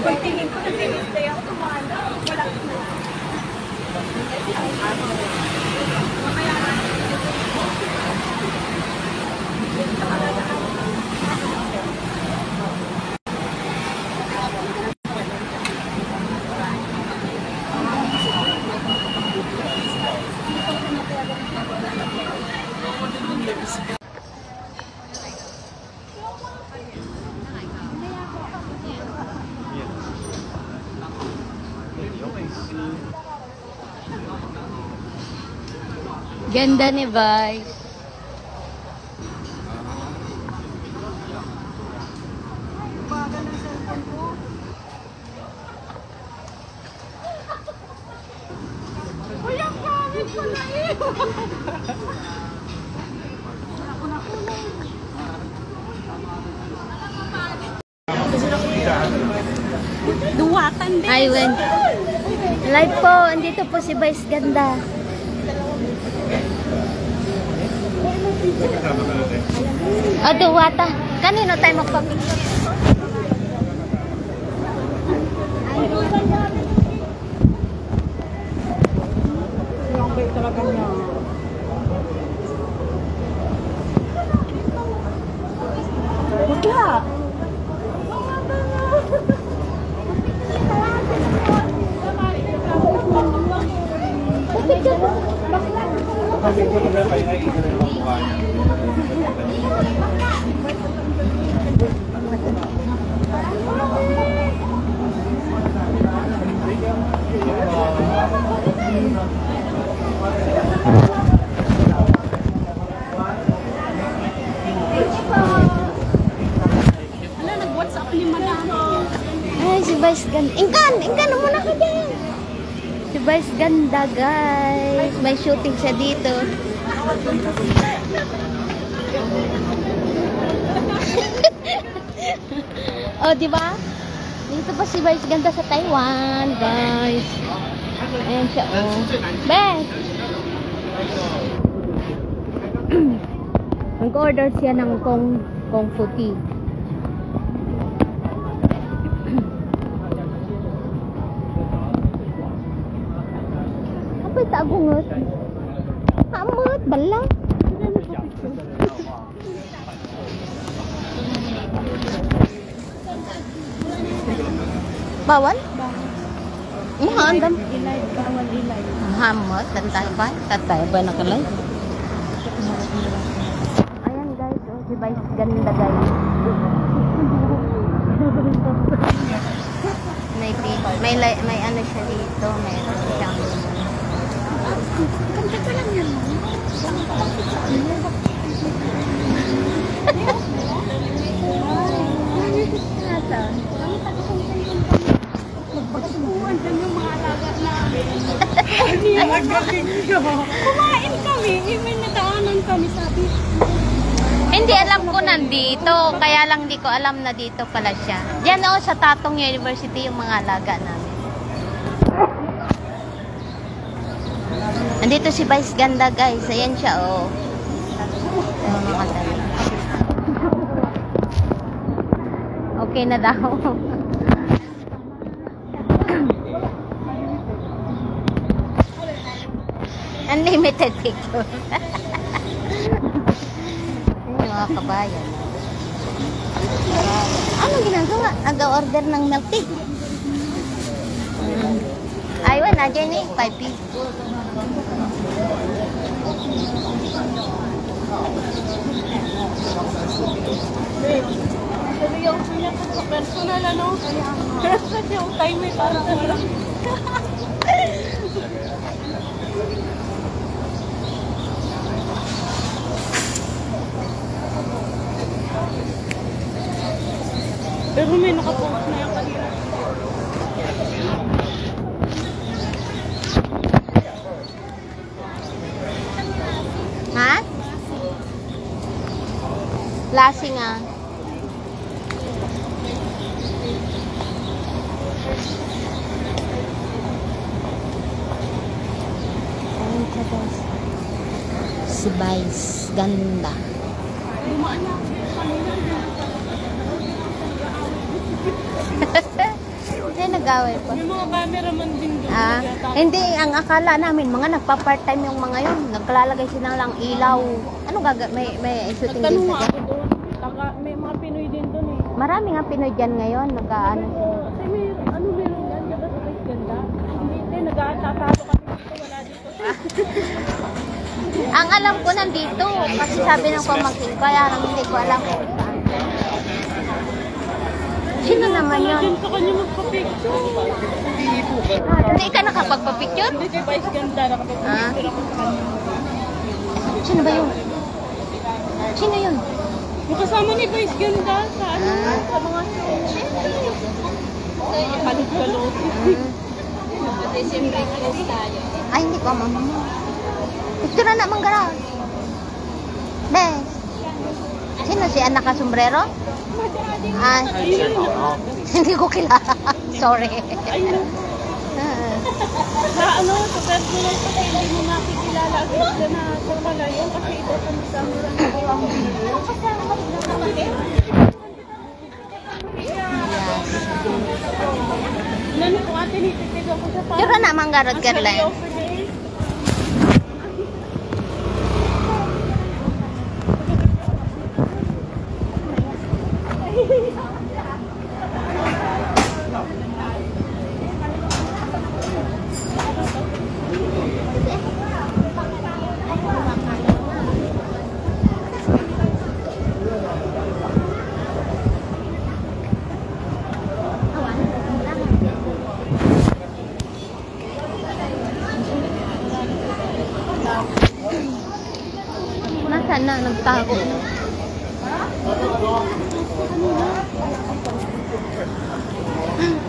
Pagtingin ko na tinistay ako tumanda. Wala. Ganda ni Vice. Uy, ang pangit ko na eh! Duwatan din. Ayun. Live po. Andito po si Vice Ganda. O, duwata. Kanino tayo magpapicture? Ang bait talaga niya. Bukla! Nag-WhatsApp ni Madam. Ay, si Vice Ganda. Ingkan muna ka dyan. Si Vice Ganda, guys. May shooting siya dito. Oh, di ba? Dito pa si Vice Ganda sa Taiwan, guys. Ayan siya, oh. Beth! Nag-order siya ng kung puti. Apa tak bungut? Amat bala. Bawal? Mahal dam. Ilay, bawal ilay. Hamot, tatay ba nakalay? Ayan guys, oh, si Vice Ganda guys. May ano siya dito, may siyang Ganda pa lang yan. Magpagsubuan dyan yung mga alaga namin. Kumain kami, even nadaanan kami, sabi. hindi alam ko nandito, kaya lang di ko alam na dito pala siya. Diyan o, sa Tatong University yung mga alaga namin. Nandito si Vice Ganda guys, ayan siya o. Mga dala. Okay na daw. Unlimited picture. Mga kabayan. Anong ginagawa? Nag-order ng milk tea. Ayun, nandiyan eh. 5 piece. Pero yung personal ano, kasi yung time may parang wala. Pero may nakapost na yung kanina. Ha? Lasing ah. Ayun siya guys. Si Vice Ganda. tinamaan niya. Hindi nag-away pa. May mga cameraman din doon. Ah, hindi, ang akala namin, mga nagpa-part-time yung mga yun. Naglalagay sila lang ilaw. Ano may shooting din Nagtanong sa ako doon. May mga Pinoy din doon eh. Marami nga Pinoy dyan ngayon. Nag-ano. Kasi meron yan. Diba sa Vice Ganda? Hindi din. Nag-atatalo kami dito. Wala dito. Ang alam ko nandito. Kasi sabi ng pamangkin ko, kaya lang hindi ko alam kung saan. Sino naman yun? Diyan sa kanya magpa-picture. Hindi ka nakapagpa-picture? Hindi kay Vice Ganda. Nakapag-picture ako sa kanya. Sino ba yun? Sino yun? Yung kasama ni Vice Ganda sa ano, sa mga show. Mga kalit-kalot. Pati siyempre Chris tayo. Ay, hindi ko mama mo. Picture na naman gano'n. Bes. Sino si anak ka sombrero? Ah, hindi ko kilala. Sorry. Ayun. Sa ano, sa personal kasi hindi mo makikilala agad na siya pala yun kasi ito sa camera na kailang video. Nano ko ate, nititigo ko sa parang. Picture na naman garot Caroline. Nasaan na? Nagtago na.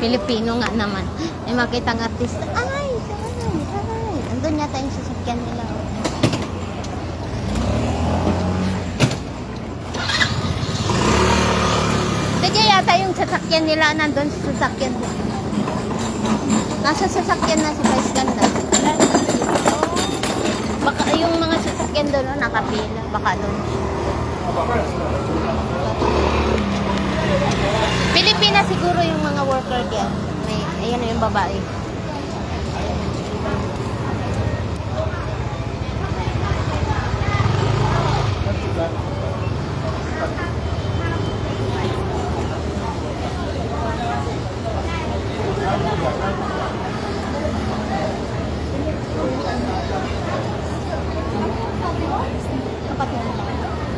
Pilipino nga naman. May makita ang artista. Ay! Andun yata yung sasakyan nila. Sige yata yung sasakyan nila nandun sa sasakyan. Nasa sasakyan na si Vice Ganda. Baka yung mga sasakyan doon nakapila. Baka doon. Pilipinas siguro yung mga worker diyan. May ayan na yung babae.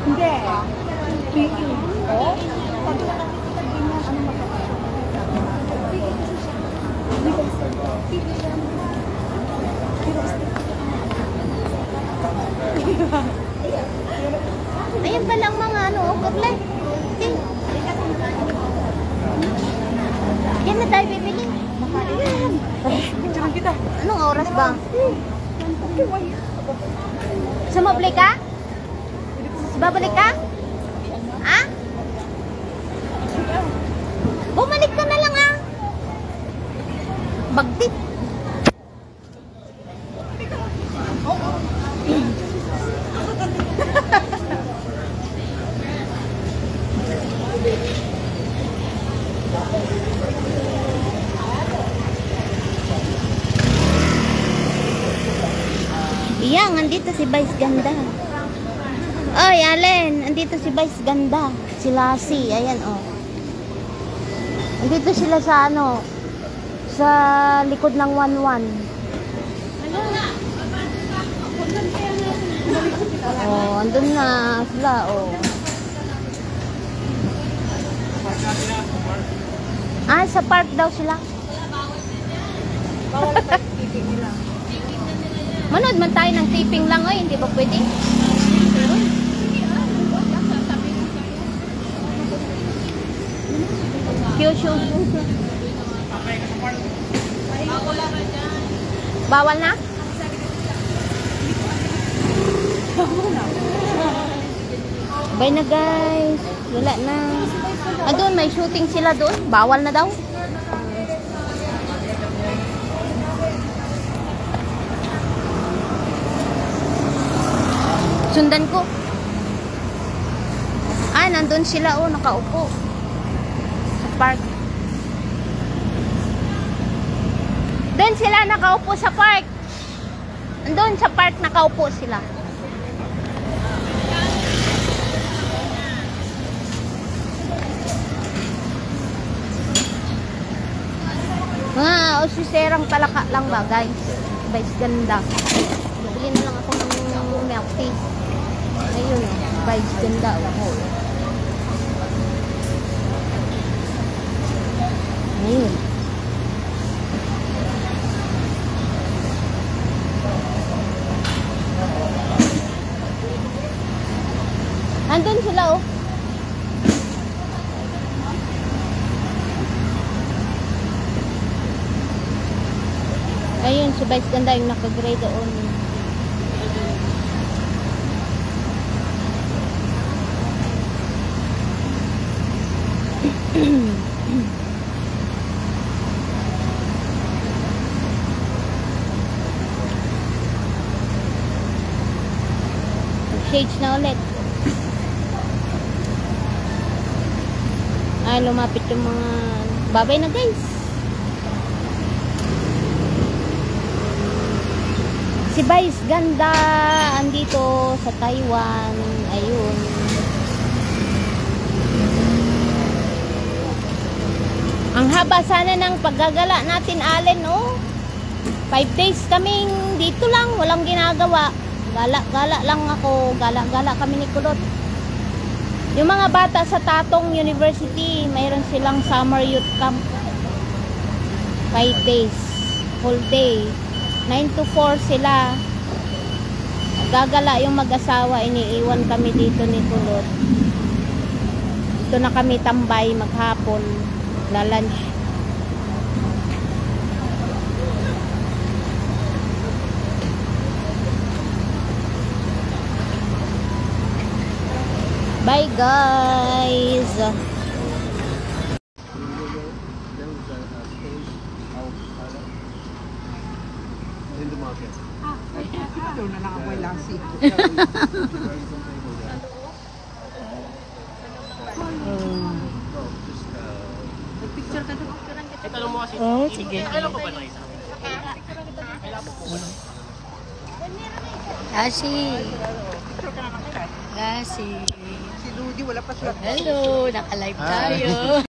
Hindi. Ayan pa lang mga ano, kurle. Yan na tayo bibili. Picture kita. Anong oras ba? Sumabli ka? Babalik ka? Ha? Bumalik ka na lang ah. Bagtit. Iyang, andito si Vice Ganda. Oy, Allen, andito si Vice Ganda. Si Lassie, ayan oh. Andito sila sa ano, sa likod ng 11. Oh, andun na sila oh. Ah, sa park daw sila. Bawal pa titigil nila. Manood man tayo ng taping lang oy, hindi ba pwede? Kyosho. Bawal na? Bye na guys. Wala na. Ah, doon may shooting sila doon. Bawal na daw. Sundan ko. Ay, nandun sila oh, nakaupo. Sa park. Doon sila nakaupo sa park. Nandun sa park nakaupo sila. Mga usiserang talaka lang ba, guys? Guys, ganda. Bili na lang ako ng milk tea. Ayun, guys, ganda. Oh. Ayun. Andun sila, oh. Ayun, si Vice Ganda yung nakagrade doon. Shades na ulit. Ay, lumapit yung mga babay na, guys. Si Vice Ganda andito sa Taiwan. Ayun. Ang haba sana ng paggagala natin, Allen, oh. 5 days kaming dito lang, walang ginagawa. Gala-gala lang ako, gala-gala kami ni Kulot. Yung mga bata sa Tatong University, mayroon silang summer youth camp. 5 days, whole day. 9 to 4 sila. Gagala yung mag-asawa, iniiwan kami dito ni Kulot. Dito na kami tambay maghapon, la-lunch. Bye, guys. In the market. Doon na lang ako may lasi. Picture ka doon. Tanong mo kasi. Oh, sige. Kailan pa ba tayo? Kasi. Kasi. Si Ludi, wala pa siya. Hello, naka-live tayo.